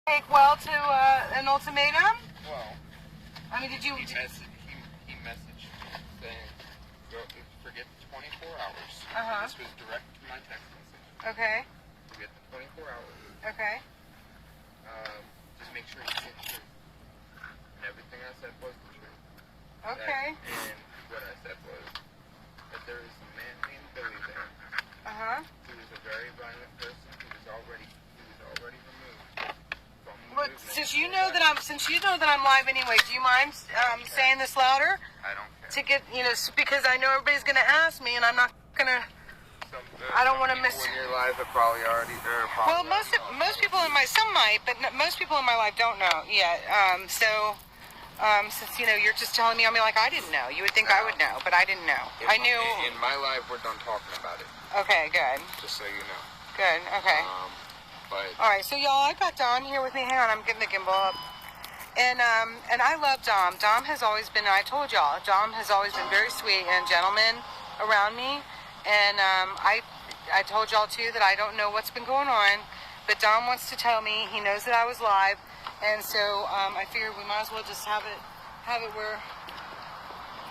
Take well to an ultimatum? Well, I mean, did you? He messaged saying, forget the 24 hours. This was direct to my text message. Okay. Forget the 24 hours. Okay. Just make sure you get the truth. And everything I said was the truth. Okay. And what I said was that there is a man named Billy there. Who is a very violent person who was already removed. But since you know that I'm live anyway, do you mind saying this louder? I don't care. To get because I know everybody's gonna ask me, and I'm not gonna. I don't want to miss. In your life are probably already there. Well, most people in my might, but most people in my life don't know yet. Since you're just telling me, I mean, like I didn't know. You would think I would know, but I didn't know. I knew. In my life, we're done talking about it. Okay, good. Just so you know. Good. Okay. But all right, so y'all, I got Dom here with me. Hang on, I'm getting the gimbal up. And I love Dom. Dom has always been, I told y'all, Dom has always been very sweet and gentleman around me. And I told y'all too that I don't know what's been going on, but Dom wants to tell me. He knows that I was live, and so I figured we might as well just have it where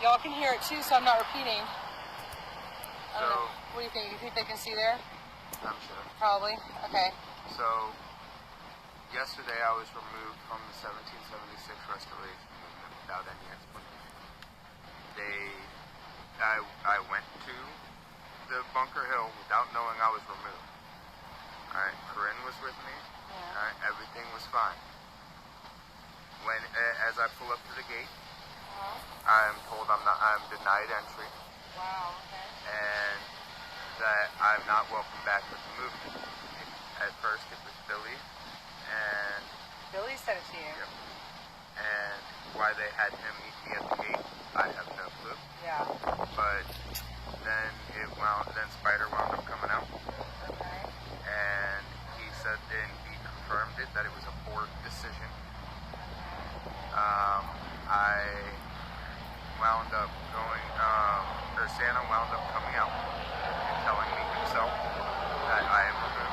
y'all can hear it too, so I'm not repeating. I don't know. What do you think? You think they can see there? I'm sure. Probably. Okay. So, yesterday I was removed from the 1776 Restoration Movement without any explanation. I went to the Bunker Hill without knowing I was removed. Alright, Corinne was with me. Yeah. Alright, everything was fine. As I pull up to the gate, I'm told I'm denied entry. Wow, okay. And that I'm not welcome back with the movement. At first it was Billy, and Billy said it to you. Yep. And why they had him meet me at the gate, I have no clue. Yeah. But then Spider wound up coming out. Okay. And he said, and he confirmed it, that it was a poor decision. I wound up going, or Santa wound up coming out and telling me himself that I am removed.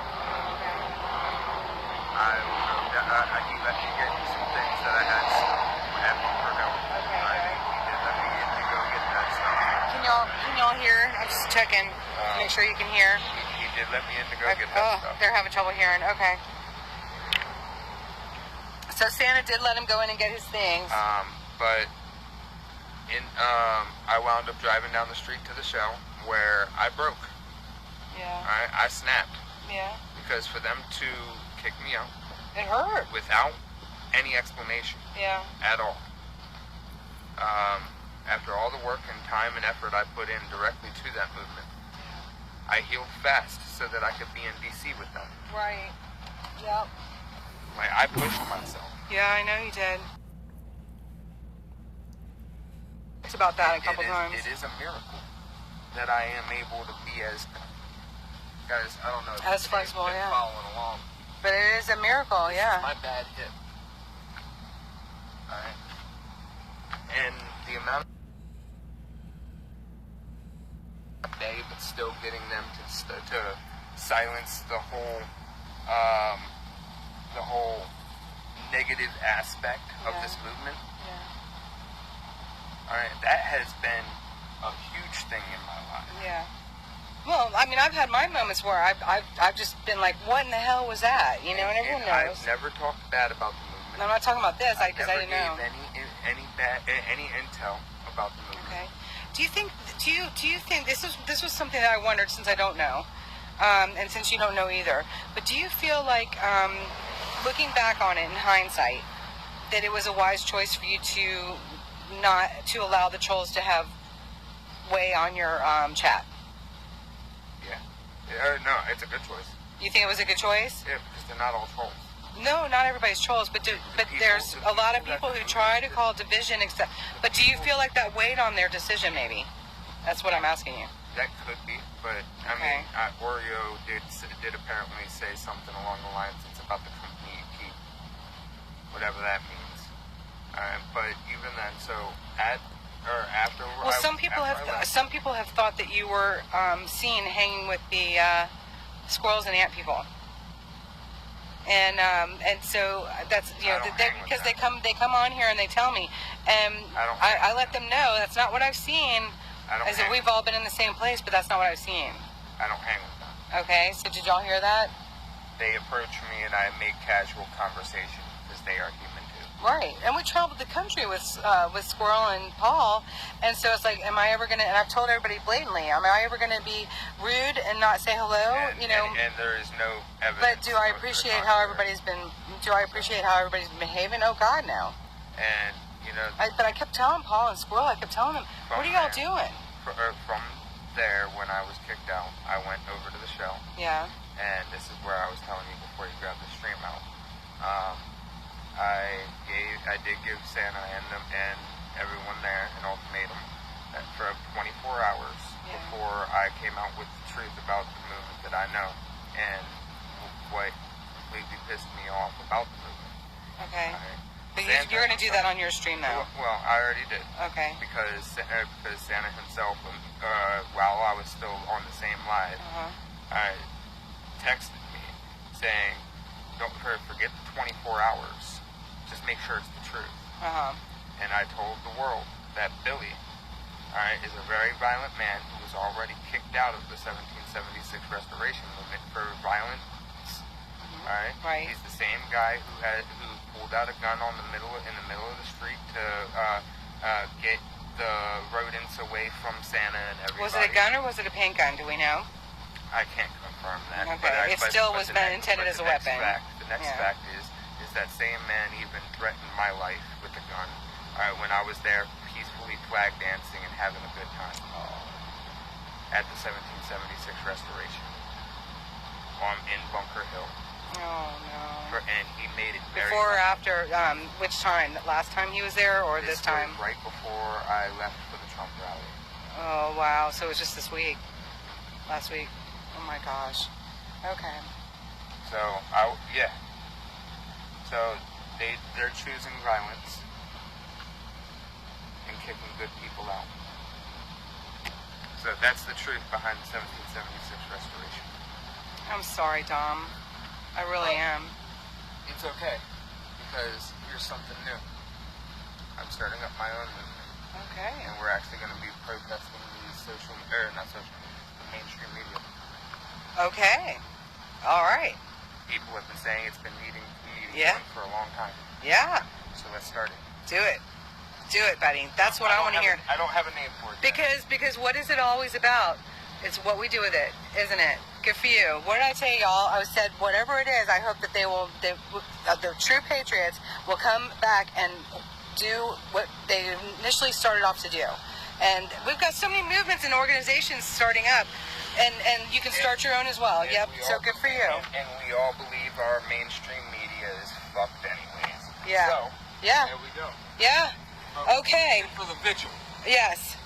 He let me get some things that I had at Bunker Hill. Okay. He did let me in to go get that stuff. Can y'all hear? I'm just checking. Make sure you can hear. He did let me in to go get that stuff. They're having trouble hearing. Okay. So Santa did let him go in and get his things. But I wound up driving down the street to the show where I broke. Yeah. I snapped. Yeah. Because for them to kick me out. It hurt. Without any explanation. Yeah. At all. After all the work and time and effort I put in directly to that movement, I healed fast so that I could be in DC with them. Right. Yep. I pushed myself. Yeah, I know you did. It's about that a couple times. It is a miracle that I am able to be as, guys, I don't know if as flexible, been yeah. Following along. But it is a miracle, yeah. My bad hip. Alright. And the amount of day, but still getting them to silence the whole negative aspect of this movement. Yeah. Alright, that has been a huge thing in my life. Yeah. Well, I mean, I've had my moments where I've just been like, what in the hell was that? And everyone knows. I've never talked bad about the movement. I'm not talking about this because I didn't know. Never gave any intel about the movement. Okay. Do you think this was something that I wondered since I don't know, and since you don't know either? But do you feel like, looking back on it in hindsight, that it was a wise choice for you to not allow the trolls to have way on your chat? No, it's a good choice. You think it was a good choice? Yeah, because they're not all trolls. No, not everybody's trolls, but there's a lot of people who try to call division, except. But do you feel like that weighed on their decision? Maybe that's what I'm asking you. That could be, but I mean, Oreo did apparently say something along the lines it's about the company you keep, whatever that means. But even then, so after. Well, some people have thought that you were seen hanging with the squirrels and ant people. And so that's I don't hang with because them. they come on here and they tell me, and I let them know that's not what I've seen. I said we've all been in the same place, but that's not what I've seen. I don't hang with them. Okay, so did y'all hear that? They approach me and I make casual conversation because they are human too. Right, and we traveled the country with Squirrel and Paul, and so it's like, am I ever gonna? And I've told everybody blatantly, am I ever gonna be rude and not say hello? And, you know, and there is no evidence. but do I appreciate how everybody's been? Do I appreciate how everybody's behaving? Oh God, no. And you know, but I kept telling Paul and Squirrel, I kept telling them, what are y'all doing? From there, when I was kicked out, I went over to the show. Yeah. And this is where I was telling you before you grabbed the stream out. I did give Santa and everyone there an ultimatum that for 24 hours before I came out with the truth about the movement that I know and what completely pissed me off about the movement. Okay. But Santa you're going to do that on your stream now. Well, I already did. Okay. Because Santa himself, while I was still on the same live, texted me saying, "Don't forget the 24 hours. Just make sure it's the truth." And I told the world that Billy, is a very violent man who was already kicked out of the 1776 Restoration Movement for violence. Right. He's the same guy who pulled out a gun in the middle of the street to get the rodents away from Santa and everybody. Was it a gun or was it a paint gun? Do we know? I can't confirm that. Okay. It still was intended as a weapon. The next fact is that same man even threatened my life with a gun when I was there peacefully flag dancing and having a good time at the 1776 Restoration in Bunker Hill. Oh no. And he made it very before or after which time? Last time he was there or this time? Was right before I left for the Trump rally. Oh wow, so it was just this week. Last week. Oh my gosh. Okay. So So they're choosing violence and kicking good people out. So that's the truth behind the 1776 Restoration. I'm sorry, Dom. I really am. It's okay, because here's something new. I'm starting up my own movement. Okay. And we're actually going to be protesting the mainstream media. Okay. All right. People have been saying it's been needing for a long time. Yeah. So let's start it. Do it. Do it, buddy. That's what I want to hear. I don't have a name for it yet. Because what is it always about? It's what we do with it, isn't it? Good for you. What did I tell y'all? I said whatever it is, I hope that the true patriots will come back and do what they initially started off to do. And we've got so many movements and organizations starting up, and you can start your own as well. Yep. So good for you. And we all believe our mainstream media is fucked anyways. Yeah. So yeah. There we go. Yeah. Okay. For the vigil. Yes.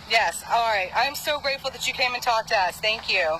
Yes. All right. I'm so grateful that you came and talked to us. Thank you.